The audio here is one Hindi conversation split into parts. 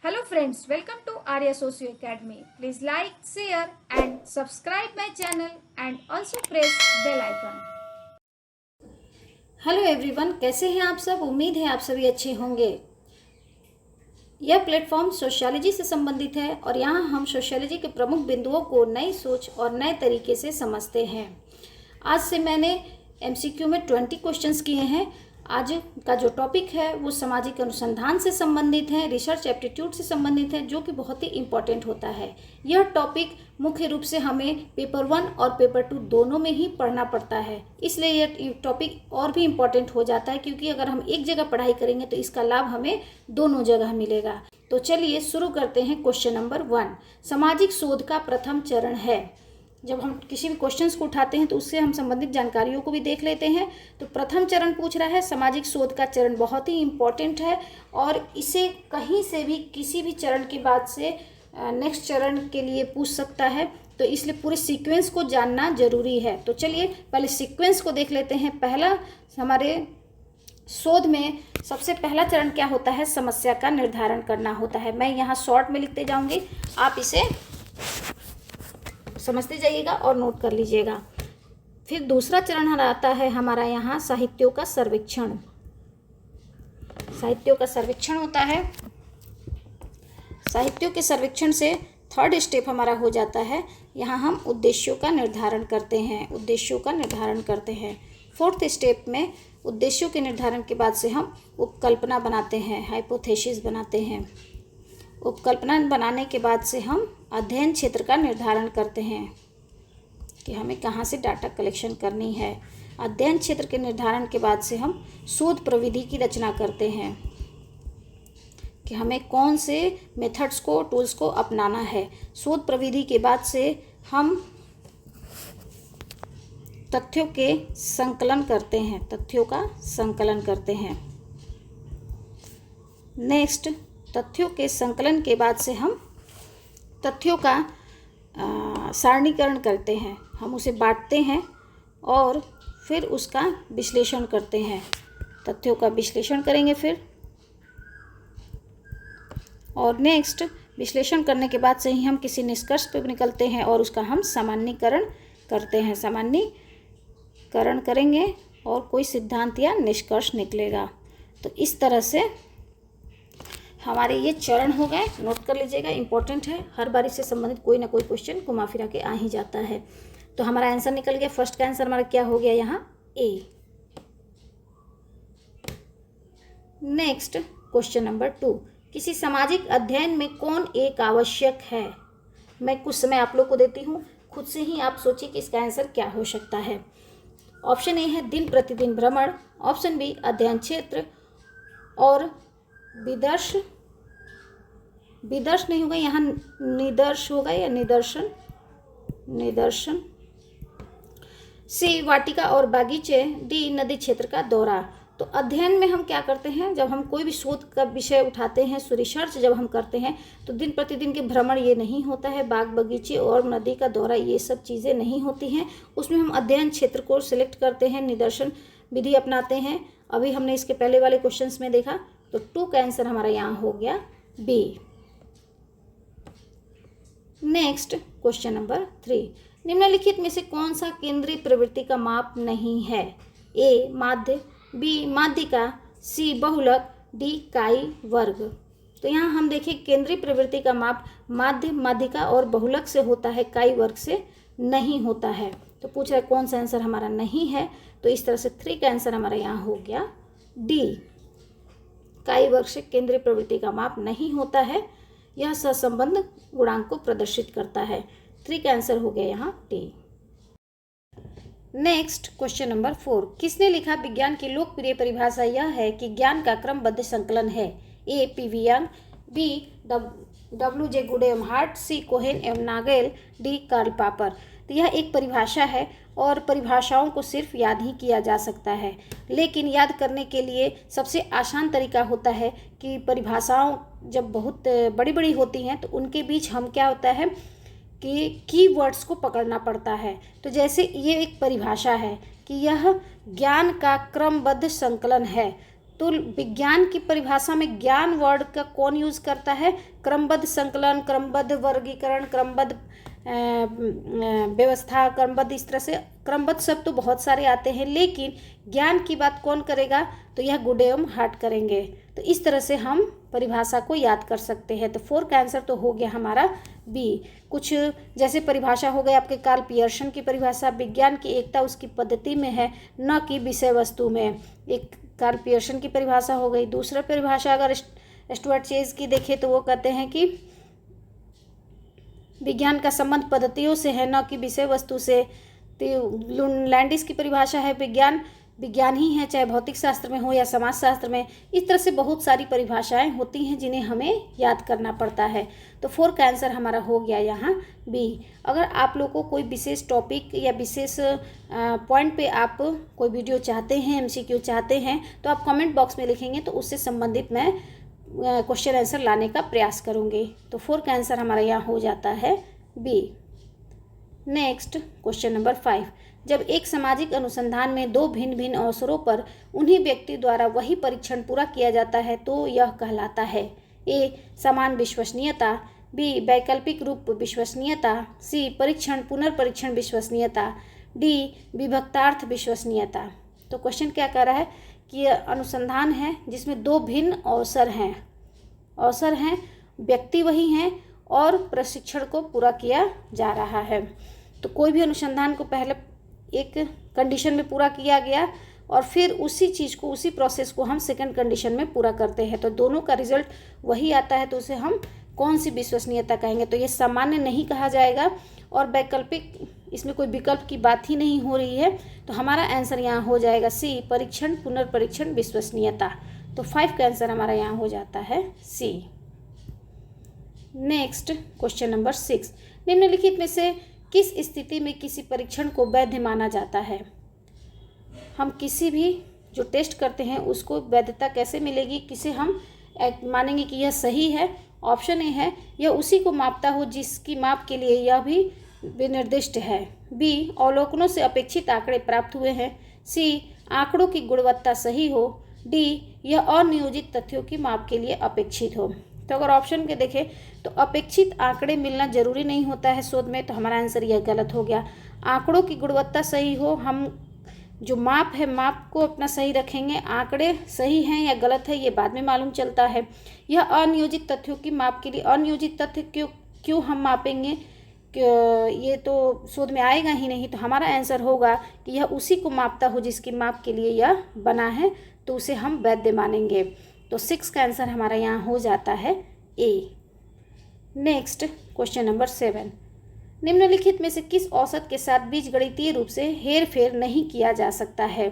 Hello friends, welcome to Arya Socio Academy. Please like, share and subscribe my channel and also press bell icon. Hello everyone, कैसे हैं आप सब। उम्मीद है आप सभी अच्छे होंगे। यह प्लेटफॉर्म सोशियोलॉजी से संबंधित है और यहाँ हम सोशियोलॉजी के प्रमुख बिंदुओं को नई सोच और नए तरीके से समझते हैं। आज से मैंने एमसीक्यू में 20 क्वेश्चंस किए हैं। आज का जो टॉपिक है वो सामाजिक अनुसंधान से संबंधित है, रिसर्च एप्टीट्यूड से संबंधित है, जो कि बहुत ही इम्पॉर्टेंट होता है। यह टॉपिक मुख्य रूप से हमें पेपर 1 और पेपर 2 दोनों में ही पढ़ना पड़ता है, इसलिए यह टॉपिक और भी इम्पॉर्टेंट हो जाता है, क्योंकि अगर हम एक जगह पढ़ाई करेंगे तो इसका लाभ हमें दोनों जगह मिलेगा। तो चलिए शुरू करते हैं। क्वेश्चन नंबर 1, सामाजिक शोध का प्रथम चरण है। जब हम किसी भी क्वेश्चंस को उठाते हैं तो उससे हम संबंधित जानकारियों को भी देख लेते हैं। तो प्रथम चरण पूछ रहा है, सामाजिक शोध का चरण बहुत ही इम्पॉर्टेंट है और इसे कहीं से भी किसी भी चरण के बाद से नेक्स्ट चरण के लिए पूछ सकता है, तो इसलिए पूरे सीक्वेंस को जानना जरूरी है। तो चलिए पहले सीक्वेंस को देख लेते हैं। पहला, हमारे शोध में सबसे पहला चरण क्या होता है, समस्या का निर्धारण करना होता है। मैं यहाँ शॉर्ट में लिखते जाऊँगी, आप इसे समझते जाइएगा और नोट कर लीजिएगा। फिर दूसरा चरण आता है हमारा यहाँ साहित्यों का सर्वेक्षण। साहित्यों का सर्वेक्षण होता है। साहित्यों के सर्वेक्षण से थर्ड स्टेप हमारा हो जाता है, यहाँ हम उद्देश्यों का निर्धारण करते हैं। उद्देश्यों का निर्धारण करते हैं। फोर्थ स्टेप में उद्देश्यों के निर्धारण के बाद से हम उपकल्पना बनाते हैं, हाइपोथेसिस बनाते हैं। उपकल्पना बनाने के बाद से हम अध्ययन क्षेत्र का निर्धारण करते हैं कि हमें कहाँ से डाटा कलेक्शन करनी है। अध्ययन क्षेत्र के निर्धारण के बाद से हम शोध प्रविधि की रचना करते हैं कि हमें कौन से मेथड्स को, टूल्स को अपनाना है। शोध प्रविधि के बाद से हम तथ्यों के संकलन करते हैं, तथ्यों का संकलन करते हैं। नेक्स्ट, तथ्यों के संकलन के बाद से हम तथ्यों का सारणीकरण करते हैं। हम उसे बांटते हैं और फिर उसका विश्लेषण करते हैं। तथ्यों का विश्लेषण करेंगे फिर, और नेक्स्ट विश्लेषण करने के बाद से ही हम किसी निष्कर्ष पर निकलते हैं और उसका हम सामान्यीकरण करते हैं। सामान्यीकरण करेंगे और कोई सिद्धांत या निष्कर्ष निकलेगा। तो इस तरह से हमारे ये चरण हो गए। नोट कर लीजिएगा, इंपॉर्टेंट है। हर बार इससे संबंधित कोई ना कोई क्वेश्चन घुमा फिरा के आ ही जाता है। तो हमारा आंसर निकल गया। फर्स्ट का आंसर हमारा क्या हो गया यहाँ, ए। नेक्स्ट क्वेश्चन नंबर 2, किसी सामाजिक अध्ययन में कौन एक आवश्यक है। मैं कुछ समय आप लोग को देती हूँ, खुद से ही आप सोचिए कि इसका आंसर क्या हो सकता है। ऑप्शन ए है दिन प्रतिदिन भ्रमण, ऑप्शन बी अध्ययन क्षेत्र, और विदर्श नहीं होगा यहाँ, निदर्श होगा या निदर्शन। सी वाटिका और बागीचे, डी नदी क्षेत्र का दौरा। तो अध्ययन में हम क्या करते हैं, जब हम कोई भी शोध का विषय उठाते हैं, रिसर्च जब हम करते हैं तो दिन प्रतिदिन के भ्रमण ये नहीं होता है, बाग बगीचे और नदी का दौरा ये सब चीज़ें नहीं होती हैं। उसमें हम अध्ययन क्षेत्र को सिलेक्ट करते हैं, निदर्शन विधि अपनाते हैं। अभी हमने इसके पहले वाले क्वेश्चंस में देखा। तो 2 का आंसर हमारा यहाँ हो गया बी। नेक्स्ट क्वेश्चन नंबर 3, निम्नलिखित में से कौन सा केंद्रीय प्रवृत्ति का माप नहीं है। ए माध्य, बी माध्यिका, सी बहुलक, डी काई वर्ग। तो यहाँ हम देखें केंद्रीय प्रवृत्ति का माप माध्य, माध्यिका और बहुलक से होता है, काई वर्ग से नहीं होता है। तो पूछ रहा है कौन सा आंसर हमारा नहीं है। तो इस तरह से 3 का आंसर हमारा यहाँ हो गया डी। काई वर्ग से केंद्रीय प्रवृत्ति का माप नहीं होता है, यह सहसंबंध गुणांक को प्रदर्शित करता है। 3 का आंसर हो गया यहाँ डी। नेक्स्ट क्वेश्चन नंबर 4, किसने लिखा विज्ञान की लोकप्रिय परिभाषा यह है कि ज्ञान का क्रमबद्ध संकलन है। A PV. Young, B WJ. Goode Hatt, C Cohen एवं नागेल, डी कार्ल पापर। तो यह एक परिभाषा है और परिभाषाओं को सिर्फ याद ही किया जा सकता है, लेकिन याद करने के लिए सबसे आसान तरीका होता है कि परिभाषाओं जब बहुत बड़ी बड़ी होती हैं तो उनके बीच हम क्या होता है कि कीवर्ड्स को पकड़ना पड़ता है। तो जैसे ये एक परिभाषा है कि यह ज्ञान का क्रमबद्ध संकलन है, तो विज्ञान की परिभाषा में ज्ञान वर्ड का कौन यूज करता है? क्रमबद्ध संकलन, क्रमबद्ध वर्गीकरण, क्रमबद्ध व्यवस्था, क्रमबद्ध, इस तरह से क्रमबद्ध शब्द तो बहुत सारे आते हैं, लेकिन ज्ञान की बात कौन करेगा? तो यह गुड एवं हार्ट करेंगे। तो इस तरह से हम परिभाषा को याद कर सकते हैं। तो 4 का आंसर तो हो गया हमारा बी। कुछ जैसे परिभाषा हो गई आपके कार्ल पियर्सन की परिभाषा, विज्ञान की एकता उसकी पद्धति में है, न कि विषय वस्तु में। एक कार्ल पियर्सन की परिभाषा हो गई। दूसरा परिभाषा अगर स्टुअर्ट चेज की देखें तो वो कहते हैं कि विज्ञान का संबंध पद्धतियों से है, न कि विषय वस्तु से। तो लैंडिस की परिभाषा है विज्ञान विज्ञान ही है, चाहे भौतिक शास्त्र में हो या समाज शास्त्र में। इस तरह से बहुत सारी परिभाषाएं होती हैं जिन्हें हमें याद करना पड़ता है। तो 4 का आंसर हमारा हो गया यहाँ बी। अगर आप लोग को कोई विशेष टॉपिक या विशेष पॉइंट पे आप कोई वीडियो चाहते हैं, MCQ चाहते हैं, तो आप कमेंट बॉक्स में लिखेंगे तो उससे संबंधित मैं क्वेश्चन आंसर लाने का प्रयास करूँगी। तो 4 का आंसर हमारा यहाँ हो जाता है बी। Next question number 5। जब एक सामाजिक अनुसंधान में 2 भिन्न भिन्न अवसरों पर उन्हीं व्यक्ति द्वारा वही परीक्षण पूरा किया जाता है तो यह कहलाता है? ए समान विश्वसनीयता, बी वैकल्पिक रूप विश्वसनीयता, सी परीक्षण पुनर्परीक्षण विश्वसनीयता, डी विभक्तार्थ विश्वसनीयता। तो क्वेश्चन क्या कह रहा है कि यह अनुसंधान है जिसमें 2 भिन्न अवसर हैं, व्यक्ति वही हैं और प्रशिक्षण को पूरा किया जा रहा है। तो कोई भी अनुसंधान को पहले एक कंडीशन में पूरा किया गया और फिर उसी चीज़ को, उसी प्रोसेस को हम सेकंड कंडीशन में पूरा करते हैं, तो दोनों का रिजल्ट वही आता है, तो उसे हम कौन सी विश्वसनीयता कहेंगे? तो ये सामान्य नहीं कहा जाएगा और वैकल्पिक, इसमें कोई विकल्प की बात ही नहीं हो रही है। तो हमारा आंसर यहाँ हो जाएगा सी परीक्षण पुनर्परीक्षण विश्वसनीयता। तो 5 का आंसर हमारा यहाँ हो जाता है सी। Next question number 6। निम्नलिखित में से किस स्थिति में किसी परीक्षण को वैध माना जाता है? हम किसी भी जो टेस्ट करते हैं उसको वैधता कैसे मिलेगी, किसे हम मानेंगे कि यह सही है? ऑप्शन ए है यह उसी को मापता हो जिसकी माप के लिए यह भी विनिर्दिष्ट है, बी अवलोकनों से अपेक्षित आंकड़े प्राप्त हुए हैं, सी आंकड़ों की गुणवत्ता सही हो, डी यह अनियोजित तथ्यों की माप के लिए अपेक्षित हो। तो अगर ऑप्शन के देखें तो अपेक्षित आंकड़े मिलना जरूरी नहीं होता है शोध में, तो हमारा आंसर यह गलत हो गया। आंकड़ों की गुणवत्ता सही हो, हम जो माप है माप को अपना सही रखेंगे, आंकड़े सही हैं या गलत है ये बाद में मालूम चलता है। यह अनियोजित तथ्यों की माप के लिए, अनियोजित तथ्य क्यों हम मापेंगे, ये तो शोध में आएगा ही नहीं। तो हमारा आंसर होगा कि यह उसी को मापता हो जिसकी माप के लिए यह बना है, तो उसे हम वैध मानेंगे। तो 6 का आंसर हमारा यहाँ हो जाता है ए। Next question number 7। निम्नलिखित में से किस औसत के साथ बीजगणितीय रूप से हेर फेर नहीं किया जा सकता है?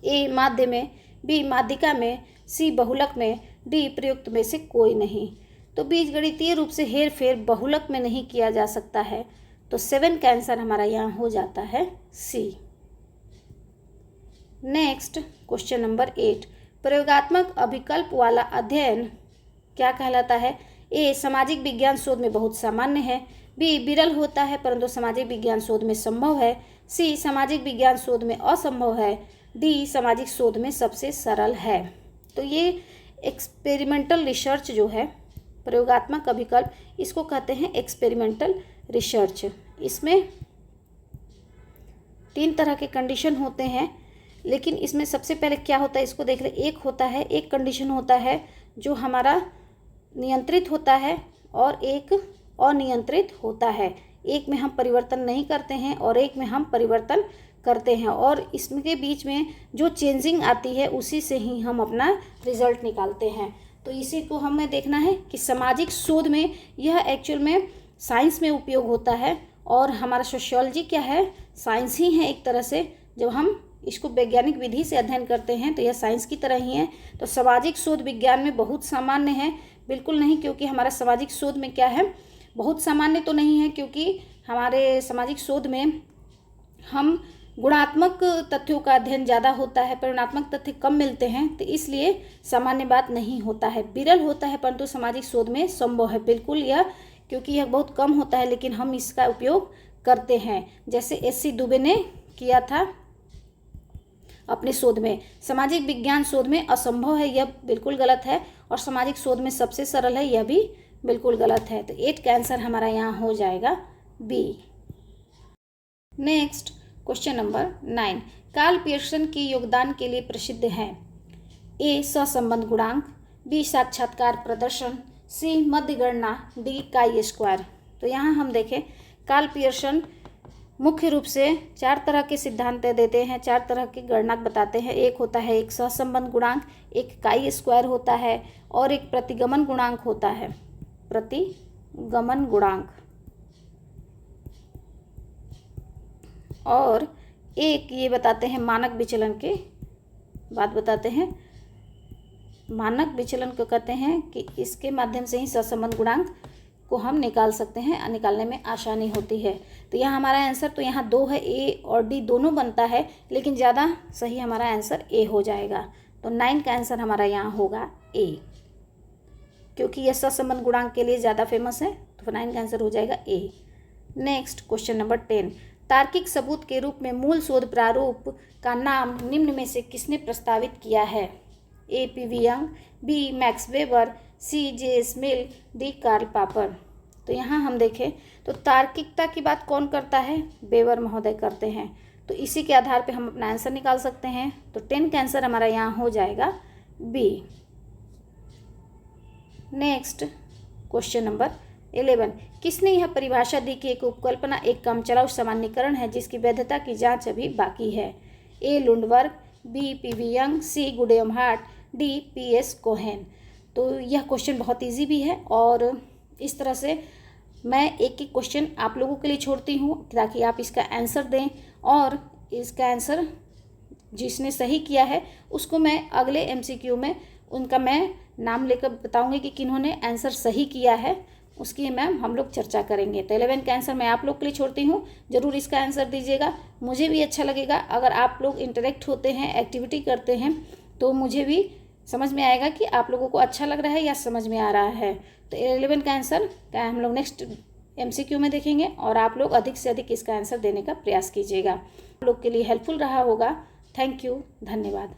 ए माध्य में, बी माध्यिका में, सी बहुलक में, डी प्रयुक्त में से कोई नहीं। तो बीजगणितीय रूप से हेर फेर बहुलक में नहीं किया जा सकता है, तो 7 का आंसर हमारा यहाँ हो जाता है सी। Next question number 8। प्रयोगात्मक अभिकल्प वाला अध्ययन क्या कहलाता है? ए सामाजिक विज्ञान शोध में बहुत सामान्य है, बी विरल होता है परंतु सामाजिक विज्ञान शोध में संभव है, सी सामाजिक विज्ञान शोध में असंभव है, डी सामाजिक शोध में सबसे सरल है। तो ये एक्सपेरिमेंटल रिसर्च जो है, प्रयोगात्मक अभिकल्प, इसको कहते हैं एक्सपेरिमेंटल रिसर्च। इसमें 3 तरह के कंडीशन होते हैं, लेकिन इसमें सबसे पहले क्या होता है इसको देख ले। एक कंडीशन होता है जो हमारा नियंत्रित होता है और एक अनियंत्रित होता है। एक में हम परिवर्तन नहीं करते हैं और एक में हम परिवर्तन करते हैं, और इसके बीच में जो चेंजिंग आती है उसी से ही हम अपना रिजल्ट निकालते हैं। तो इसी को हमें देखना है कि सामाजिक शोध में यह एक्चुअल में साइंस में उपयोग होता है, और हमारा सोशियोलॉजी क्या है, साइंस ही है एक तरह से। जब हम इसको वैज्ञानिक विधि से अध्ययन करते हैं तो यह साइंस की तरह ही है। तो सामाजिक शोध विज्ञान में बहुत सामान्य है, बिल्कुल नहीं, क्योंकि हमारा सामाजिक शोध में क्या है, बहुत सामान्य तो नहीं है, क्योंकि हमारे सामाजिक शोध में हम गुणात्मक तथ्यों का अध्ययन ज़्यादा होता है, परिमाणात्मक तथ्य कम मिलते हैं, तो इसलिए सामान्य बात नहीं होता है, विरल होता है, परंतु सामाजिक शोध में संभव है बिल्कुल यह, क्योंकि यह बहुत कम होता है लेकिन हम इसका उपयोग करते हैं। जैसे SC दुबे ने किया था अपने शोध में। सामाजिक विज्ञान शोध में असंभव है, यह बिल्कुल गलत है, और सामाजिक शोध में सबसे सरल है, यह भी बिल्कुल गलत है। तो 8 का आंसर हमारा यहाँ हो जाएगा B. Next question number 9, Karl Pearson के योगदान के लिए प्रसिद्ध हैं? ए सहसंबंध गुणांक, बी साक्षात्कार प्रदर्शन, सी मध्य गणना, डी काई स्क्वायर। तो यहाँ हम देखें कार्ल पियर्सन मुख्य रूप से 4 तरह के सिद्धांत देते हैं, 4 तरह के गणनाक बताते हैं। एक होता है एक सहसंबंध गुणांक, एक काई स्क्वायर होता है, और एक प्रतिगमन गुणांक होता है, प्रतिगमन गुणांक, और एक ये बताते हैं मानक विचलन के बात बताते हैं। मानक विचलन को कहते हैं कि इसके माध्यम से ही सहसंबंध गुणांक को हम निकाल सकते हैं और निकालने में आसानी होती है। तो यहाँ हमारा आंसर तो यहाँ 2 है, ए और डी दोनों बनता है, लेकिन ज़्यादा सही हमारा आंसर ए हो जाएगा। तो 9 का आंसर हमारा यहाँ होगा ए, क्योंकि यह सहसंबंध गुणांक के लिए ज़्यादा फेमस है, तो 9 का आंसर हो जाएगा ए। नेक्स्ट क्वेश्चन नंबर 10, तार्किक सबूत के रूप में मूल शोध प्रारूप का नाम निम्न में से किसने प्रस्तावित किया है? A PV. Young, B Max Weber, C JS. Mill, D Karl Popper. तो यहाँ हम देखें तो तार्किकता की बात कौन करता है? वेबर महोदय करते हैं। तो इसी के आधार पे हम अपना आंसर निकाल सकते हैं। तो 10 का आंसर हमारा यहाँ हो जाएगा बी। नेक्स्ट क्वेश्चन नंबर 11, किसने यह परिभाषा दी कि एक उपकल्पना एक कामचलाऊ सामान्यीकरण है जिसकी वैधता की जांच अभी बाकी है? A Lundberg, B PV. Young, C Goode Hatt, D PS. Cohen. तो यह क्वेश्चन बहुत इजी भी है, और इस तरह से मैं एक एक क्वेश्चन आप लोगों के लिए छोड़ती हूँ ताकि आप इसका आंसर दें, और इसका आंसर जिसने सही किया है उसको मैं अगले MCQ में उनका मैं नाम लेकर बताऊंगी कि किन्होंने आंसर सही किया है, उसकी मैम हम लोग चर्चा करेंगे। तो 11 का आंसर मैं आप लोग के लिए छोड़ती हूँ, ज़रूर इसका आंसर दीजिएगा। मुझे भी अच्छा लगेगा अगर आप लोग इंटरेक्ट होते हैं, एक्टिविटी करते हैं, तो मुझे भी समझ में आएगा कि आप लोगों को अच्छा लग रहा है या समझ में आ रहा है। तो 11 का आंसर क्या हम लोग नेक्स्ट MCQ में देखेंगे, और आप लोग अधिक से अधिक इसका आंसर देने का प्रयास कीजिएगा। आप लोग के लिए हेल्पफुल रहा होगा। थैंक यू, धन्यवाद।